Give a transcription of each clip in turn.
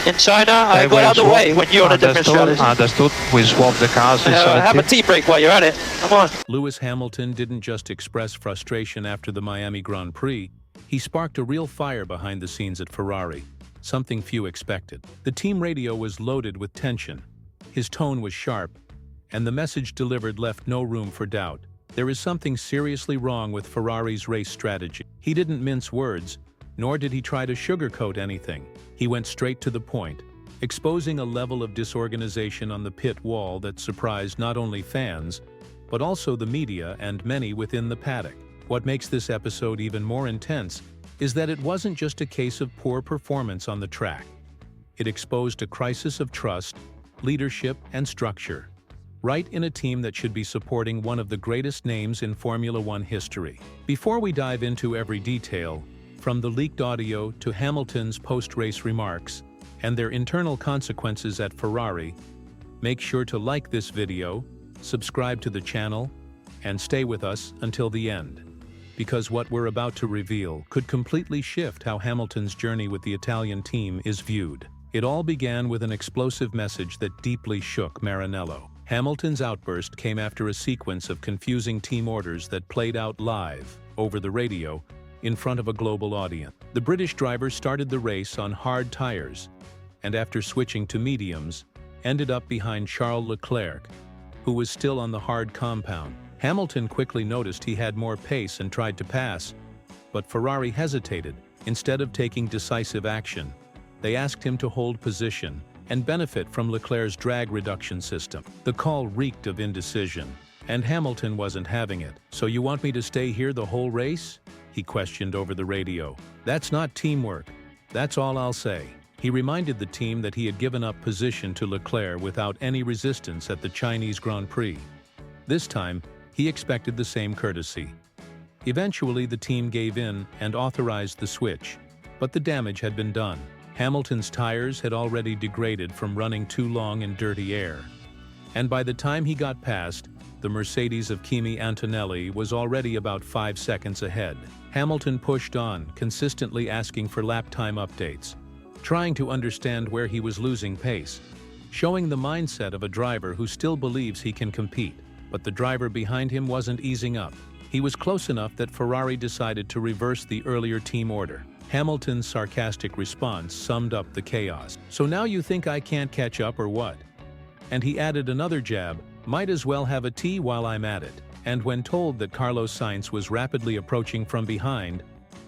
In China, I got out of the way when you're on a different strategy. Understood. We swapped the cars. Have a tea break while you're at it. Come on. Lewis Hamilton didn't just express frustration after the Miami Grand Prix, he sparked a real fire behind the scenes at Ferrari, something few expected. The team radio was loaded with tension. His tone was sharp, and the message delivered left no room for doubt. There is something seriously wrong with Ferrari's race strategy. He didn't mince words, nor did he try to sugarcoat anything. He went straight to the point, exposing a level of disorganization on the pit wall that surprised not only fans, but also the media and many within the paddock. What makes this episode even more intense is that it wasn't just a case of poor performance on the track. It exposed a crisis of trust, leadership, and structure, right in a team that should be supporting one of the greatest names in Formula One history. Before we dive into every detail, from the leaked audio to Hamilton's post-race remarks and their internal consequences at Ferrari, make sure to like this video, subscribe to the channel, and stay with us until the end, because what we're about to reveal could completely shift how Hamilton's journey with the Italian team is viewed. It all began with an explosive message that deeply shook Maranello. Hamilton's outburst came after a sequence of confusing team orders that played out live, over the radio, in front of a global audience. The British driver started the race on hard tires, and after switching to mediums, ended up behind Charles Leclerc, who was still on the hard compound. Hamilton quickly noticed he had more pace and tried to pass, but Ferrari hesitated. Instead of taking decisive action, they asked him to hold position and benefit from Leclerc's drag reduction system. The call reeked of indecision, and Hamilton wasn't having it. "So you want me to stay here the whole race?" he questioned over the radio. "That's not teamwork. That's all I'll say." He reminded the team that he had given up position to Leclerc without any resistance at the Chinese Grand Prix. This time, he expected the same courtesy. Eventually, the team gave in and authorized the switch, but the damage had been done. Hamilton's tires had already degraded from running too long in dirty air, and by the time he got past, the Mercedes of Kimi Antonelli was already about 5 seconds ahead. Hamilton pushed on, consistently asking for lap time updates, trying to understand where he was losing pace, showing the mindset of a driver who still believes he can compete. But the driver behind him wasn't easing up. He was close enough that Ferrari decided to reverse the earlier team order. Hamilton's sarcastic response summed up the chaos. "So now you think I can't catch up or what?" And he added another jab, "Might as well have a tea while I'm at it." And when told that Carlos Sainz was rapidly approaching from behind,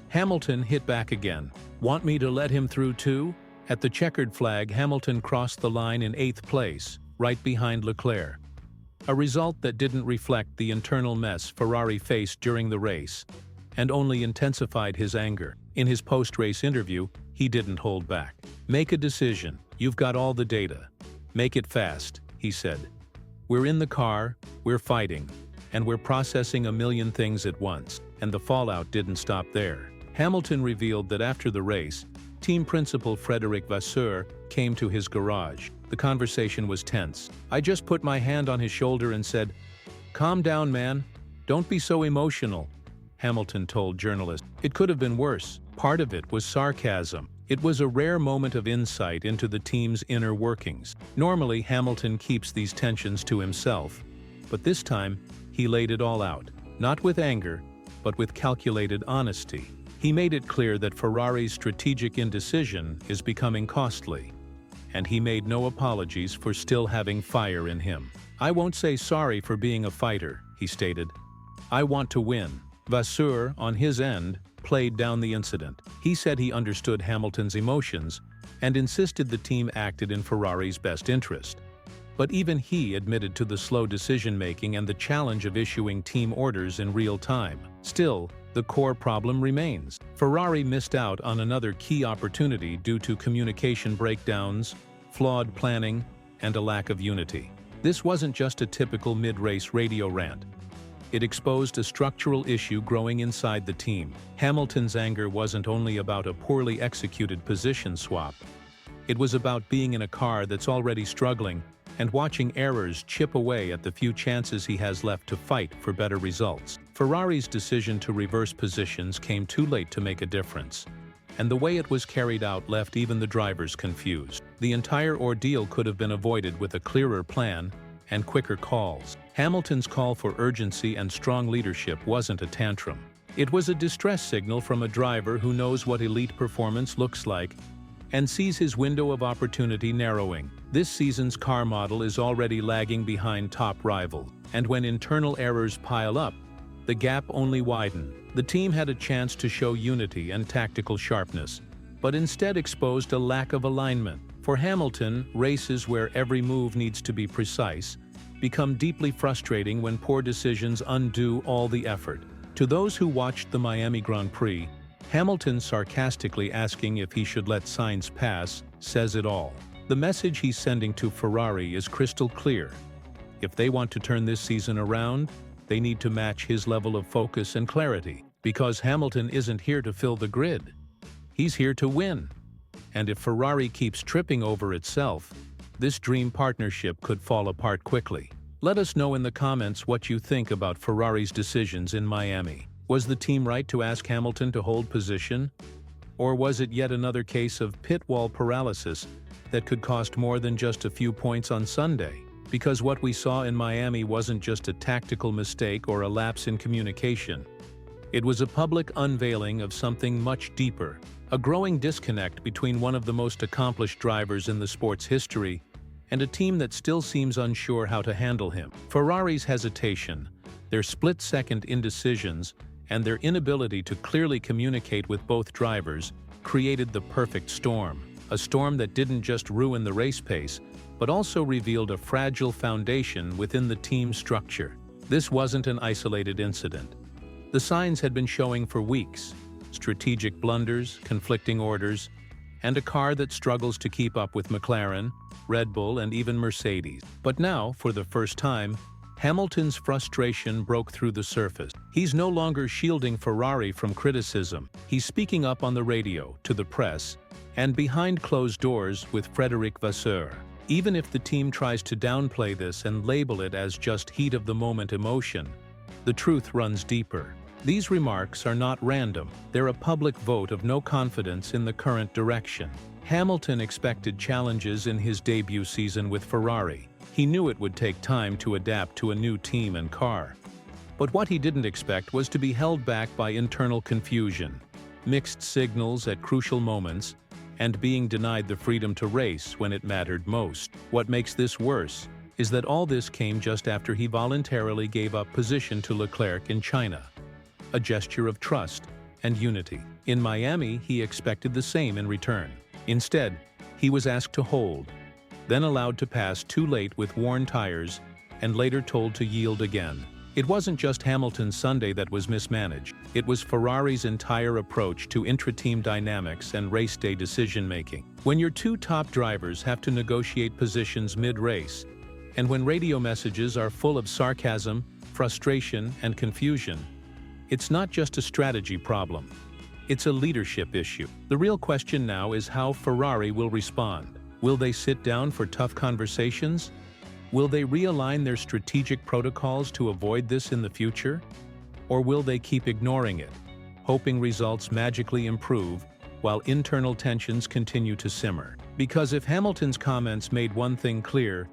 Hamilton hit back again. "Want me to let him through too?" At the checkered flag, Hamilton crossed the line in 8th place, right behind Leclerc. A result that didn't reflect the internal mess Ferrari faced during the race, and only intensified his anger. In his post-race interview, he didn't hold back. "Make a decision. You've got all the data. Make it fast," he said. "We're in the car, we're fighting, and we're processing a million things at once." And the fallout didn't stop there. Hamilton revealed that after the race, team principal Frédéric Vasseur came to his garage. The conversation was tense. "I just put my hand on his shoulder and said, 'Calm down, man. Don't be so emotional,'" Hamilton told journalists. It could have been worse. Part of it was sarcasm. It was a rare moment of insight into the team's inner workings. Normally, Hamilton keeps these tensions to himself, but this time, he laid it all out, not with anger, but with calculated honesty. He made it clear that Ferrari's strategic indecision is becoming costly, and he made no apologies for still having fire in him. "I won't say sorry for being a fighter," he stated. "I want to win." Vasseur, on his end, played down the incident. He said he understood Hamilton's emotions and insisted the team acted in Ferrari's best interest. But even he admitted to the slow decision-making and the challenge of issuing team orders in real time. Still, the core problem remains. Ferrari missed out on another key opportunity due to communication breakdowns, flawed planning, and a lack of unity. This wasn't just a typical mid-race radio rant. It exposed a structural issue growing inside the team. Hamilton's anger wasn't only about a poorly executed position swap. It was about being in a car that's already struggling and watching errors chip away at the few chances he has left to fight for better results. Ferrari's decision to reverse positions came too late to make a difference. and the way it was carried out left even the drivers confused. The entire ordeal could have been avoided with a clearer plan and quicker calls. Hamilton's call for urgency and strong leadership wasn't a tantrum. It was a distress signal from a driver who knows what elite performance looks like and sees his window of opportunity narrowing. This season's car model is already lagging behind top rivals, and when internal errors pile up, the gap only widened. The team had a chance to show unity and tactical sharpness, but instead exposed a lack of alignment. For Hamilton, races where every move needs to be precise become deeply frustrating when poor decisions undo all the effort. To those who watched the Miami Grand Prix, Hamilton sarcastically asking if he should let Sainz pass says it all. The message he's sending to Ferrari is crystal clear. If they want to turn this season around, they need to match his level of focus and clarity, because Hamilton isn't here to fill the grid. He's here to win. And if Ferrari keeps tripping over itself, this dream partnership could fall apart quickly. Let us know in the comments what you think about Ferrari's decisions in Miami. Was the team right to ask Hamilton to hold position? Or was it yet another case of pit wall paralysis that could cost more than just a few points on Sunday? Because what we saw in Miami wasn't just a tactical mistake or a lapse in communication. It was a public unveiling of something much deeper, a growing disconnect between one of the most accomplished drivers in the sport's history and a team that still seems unsure how to handle him. Ferrari's hesitation, their split-second indecisions, and their inability to clearly communicate with both drivers created the perfect storm. A storm that didn't just ruin the race pace, but also revealed a fragile foundation within the team's structure. This wasn't an isolated incident. The signs had been showing for weeks: strategic blunders, conflicting orders, and a car that struggles to keep up with McLaren, Red Bull, and even Mercedes. But now, for the first time, Hamilton's frustration broke through the surface. He's no longer shielding Ferrari from criticism. He's speaking up on the radio, to the press, and behind closed doors with Frédéric Vasseur. Even if the team tries to downplay this and label it as just heat-of-the-moment emotion, the truth runs deeper. These remarks are not random. They're a public vote of no confidence in the current direction. Hamilton expected challenges in his debut season with Ferrari. He knew it would take time to adapt to a new team and car. But what he didn't expect was to be held back by internal confusion, mixed signals at crucial moments, and being denied the freedom to race when it mattered most. What makes this worse is that all this came just after he voluntarily gave up position to Leclerc in China, a gesture of trust and unity. In Miami, he expected the same in return. Instead, he was asked to hold, then allowed to pass too late with worn tires, and later told to yield again. It wasn't just Hamilton's Sunday that was mismanaged. It was Ferrari's entire approach to intra-team dynamics and race day decision-making. When your two top drivers have to negotiate positions mid-race, and when radio messages are full of sarcasm, frustration, and confusion, it's not just a strategy problem. It's a leadership issue. The real question now is how Ferrari will respond. Will they sit down for tough conversations? Will they realign their strategic protocols to avoid this in the future? Or will they keep ignoring it, hoping results magically improve while internal tensions continue to simmer? Because if Hamilton's comments made one thing clear,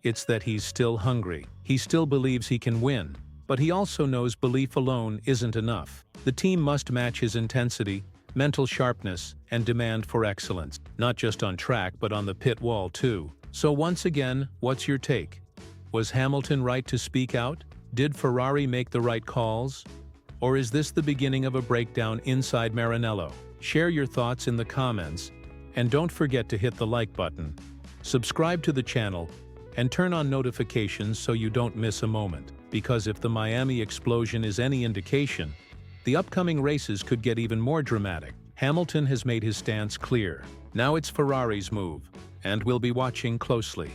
it's that he's still hungry. He still believes he can win, but he also knows belief alone isn't enough. The team must match his intensity, mental sharpness, and demand for excellence, not just on track but on the pit wall too. So once again, what's your take? Was Hamilton right to speak out? Did Ferrari make the right calls? Or is this the beginning of a breakdown inside Maranello? Share your thoughts in the comments, and don't forget to hit the like button, subscribe to the channel, and turn on notifications so you don't miss a moment. Because if the Miami explosion is any indication, the upcoming races could get even more dramatic. Hamilton has made his stance clear. Now it's Ferrari's move, and we'll be watching closely.